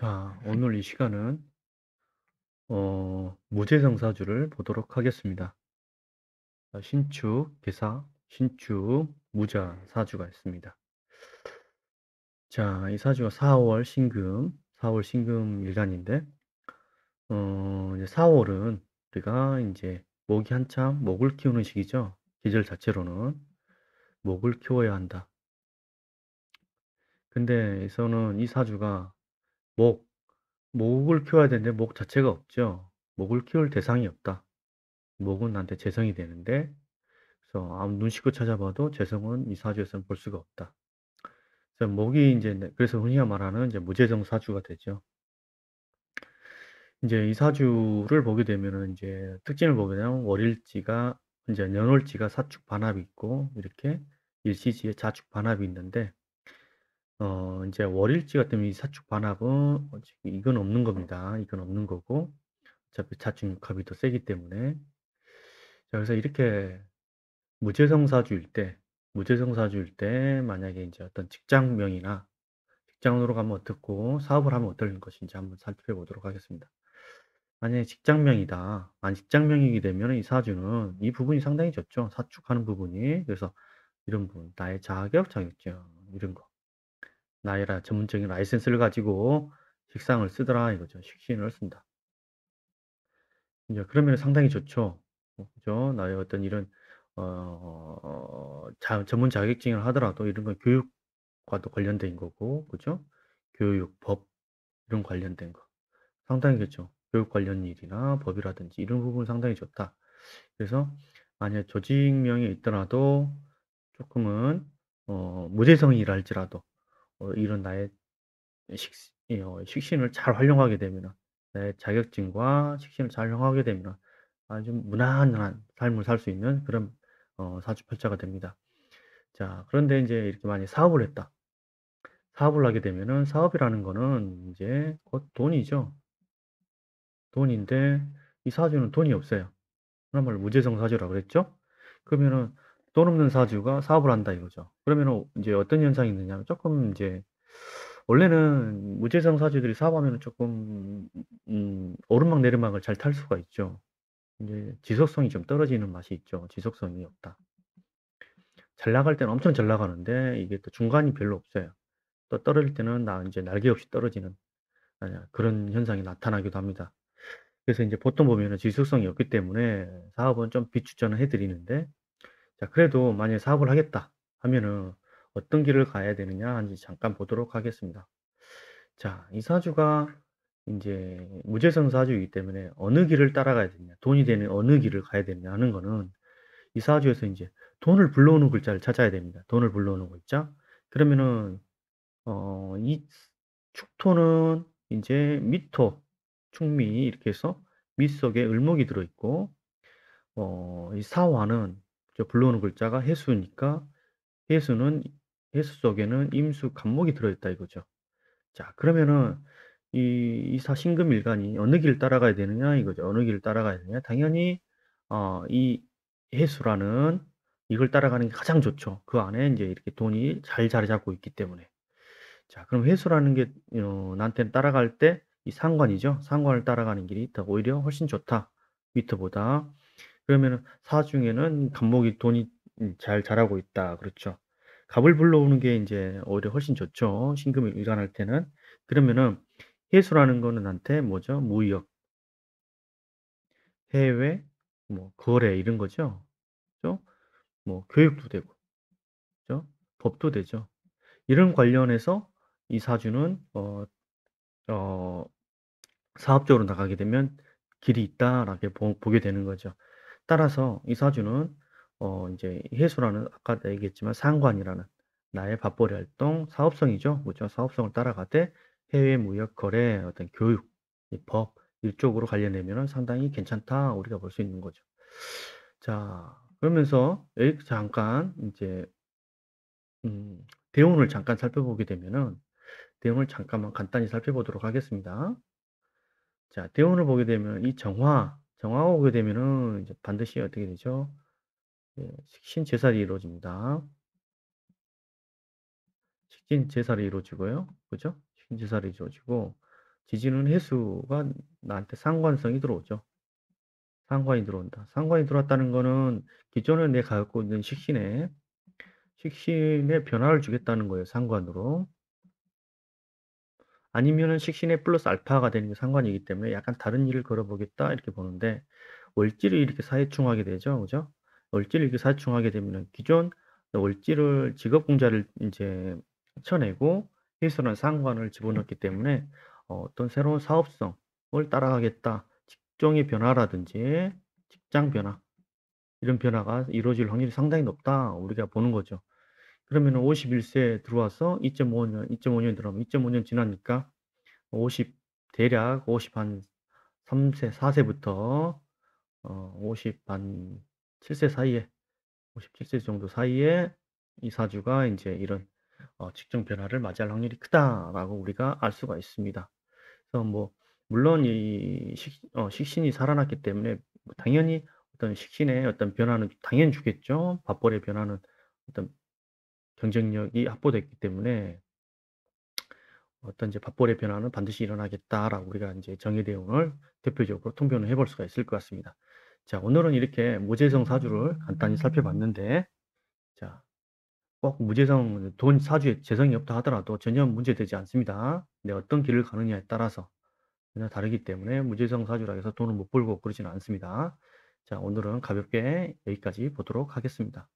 자, 오늘 이 시간은 무죄성사주를 보도록 하겠습니다. 신축, 계사, 신축, 무자 사주가 있습니다. 자, 이 사주가 4월 신금 일간인데, 이제 4월은 우리가 이제 목이 한참 목을 키우는 시기죠. 계절 자체로는 목을 키워야 한다. 근데 에서는 이 사주가 목, 목을 키워야 되는데 목 자체가 없죠. 목을 키울 대상이 없다. 목은 나한테 재성이 되는데, 그래서 아무 눈 씻고 찾아봐도 재성은 이 사주에서는 볼 수가 없다. 그래서 목이 이제 그래서 흔히 말하는 이제 무재성 사주가 되죠. 이제 이 사주를 보게 되면은 이제 특징을 보게 되면 월일지가 이제 년월지가 사축 반합이 있고 이렇게 일시지에 자축 반합이 있는데 이제 월일지 같은 이 사축 반합은 이건 없는 겁니다. 이건 없는 거고 어차피 자축 육합이 더 세기 때문에 자 그래서 이렇게 무재성사주일 때 만약에 이제 어떤 직장명이나 직장으로 가면 어떻고 사업을 하면 어떨 것인지 한번 살펴보도록 하겠습니다. 만약에 직장명이다. 직장명이게 되면 이 사주는 이 부분이 상당히 좋죠. 사축하는 부분이. 그래서 이런 부분, 나의 자격증 이런 거. 나의 전문적인 라이센스를 가지고 식상을 쓰더라 이거죠. 식신을 쓴다. 이제 그러면 상당히 좋죠. 그죠? 나의 어떤 이런 전문 자격증을 하더라도 이런 건 교육과도 관련된 거고, 그죠? 교육, 법 이런 관련된 거 상당히 좋죠. 교육 관련 일이나 법이라든지 이런 부분 상당히 좋다. 그래서 만약 조직명이 있더라도 조금은 무재성이라 할지라도 이런 나의 식신을 잘 활용하게 되면 내 자격증과 식신을 잘 활용하게 되면 아주 무난한 삶을 살 수 있는 그런 사주팔자가 됩니다. 자, 그런데 이제 이렇게 만약 사업을 했다. 사업을 하게 되면은 사업이라는 거는 이제 곧 돈이죠. 돈인데 이 사주는 돈이 없어요. 그야말로 무재성 사주라고 그랬죠? 그러면은 돈 없는 사주가 사업을 한다 이거죠. 그러면은 이제 어떤 현상이 있느냐면 조금 이제 원래는 무재성 사주들이 사업하면은 조금 오르막 내리막을 잘 탈 수가 있죠. 이제 지속성이 좀 떨어지는 맛이 있죠. 지속성이 없다. 잘 나갈 때는 엄청 잘 나가는데 이게 또 중간이 별로 없어요. 또 떨어질 때는 이제 날개 없이 떨어지는 그런 현상이 나타나기도 합니다. 그래서 이제 보통 보면은 지속성이 없기 때문에 사업은 좀 비추천을 해 드리는데 자, 그래도 만약에 사업을 하겠다 하면은 어떤 길을 가야 되느냐 한지 잠깐 보도록 하겠습니다. 자, 이 사주가 이제 무재성 사주이기 때문에 어느 길을 따라가야 되느냐, 돈이 되는 어느 길을 가야 되느냐 하는 거는 이 사주에서 이제 돈을 불러오는 글자를 찾아야 됩니다. 돈을 불러오는 글자. 그러면은 이 축토는 이제 미토, 충미 이렇게 해서 미 속에 을목이 들어있고 이 사화는 불러오는 글자가 해수니까 해수는 해수 속에는 임수, 간목이 들어있다 이거죠. 자, 그러면은 이 사신금일간이 어느 길을 따라가야 되느냐 이거죠. 어느 길을 따라가야 되느냐. 당연히 이 해수라는 이걸 따라가는 게 가장 좋죠. 그 안에 이제 이렇게 돈이 잘 자리 잡고 있기 때문에. 자, 그럼 해수라는 게 나한테는 따라갈 때 이 상관이죠. 상관을 따라가는 길이 더 오히려 훨씬 좋다. 미터보다. 그러면은 사중에는 간목이 돈이 잘 자라고 있다. 그렇죠. 갑을 불러오는 게 이제 오히려 훨씬 좋죠. 신금을 일관할 때는. 그러면은 해수라는 거는 한테 뭐죠? 무역, 해외, 뭐 거래 이런 거죠. 그죠? 뭐 교육도 되고, 그죠? 법도 되죠. 이런 관련해서 이 사주는 어, 사업적으로 나가게 되면 길이 있다라고 보게 되는 거죠. 따라서 이 사주는 이제 해수라는 아까 얘기했지만 상관이라는 나의 밥벌이 활동, 사업성이죠. 그죠? 사업성을 따라가되 해외 무역 거래, 어떤 교육, 이 법 이쪽으로 관련되면 상당히 괜찮다 우리가 볼 수 있는 거죠. 자, 그러면서 여기 잠깐 이제 대운을 잠깐 살펴보게 되면은 대운을 잠깐만 간단히 살펴보도록 하겠습니다. 자, 대운을 보게 되면 이 정화가 오게 되면은 이제 반드시 어떻게 되죠? 예, 식신제살이 이루어집니다. 식신제살이 이루어지고요. 그죠? 식신제살이 이루어지고 지지는 해수가 나한테 상관성이 들어오죠. 상관이 들어온다. 상관이 들어왔다는 거는 기존에 내가 갖고 있는 식신에 변화를 주겠다는 거예요, 상관으로. 아니면은 식신에 플러스 알파가 되는 게 상관이기 때문에 약간 다른 일을 걸어보겠다 이렇게 보는데, 월지를 이렇게 사회충하게 되죠. 그죠? 월지를 이렇게 사회충하게 되면은 기존 월지를 직업궁자를 이제 쳐내고 해수는 상관을 집어넣기 때문에 어떤 새로운 사업성을 따라가겠다. 직종의 변화라든지 직장 변화, 이런 변화가 이루어질 확률이 상당히 높다. 우리가 보는 거죠. 그러면은 51세에 들어와서 2.5년 들어가면 2.5년 지나니까 50, 대략 50 한 3세, 4세부터 50 한 7세 사이에, 57세 정도 사이에 이 사주가 이제 이런 직종 변화를 맞이할 확률이 크다라고 우리가 알 수가 있습니다. 그래서 뭐 물론 이 식신이 살아났기 때문에 뭐 당연히 어떤 식신의 어떤 변화는 당연히 주겠죠. 밥벌이의 변화는 어떤 경쟁력이 확보됐기 때문에 어떤 이제 밥벌이의 변화는 반드시 일어나겠다라고 우리가 이제 정의대운을 대표적으로 통변을 해볼 수가 있을 것 같습니다. 자, 오늘은 이렇게 무재성 사주를 간단히 살펴봤는데, 자, 꼭 무재성 돈 사주에 재성이 없다 하더라도 전혀 문제되지 않습니다. 근데 어떤 길을 가느냐에 따라서 전혀 다르기 때문에 무재성 사주라 해서 돈을 못 벌고 그러지는 않습니다. 자, 오늘은 가볍게 여기까지 보도록 하겠습니다.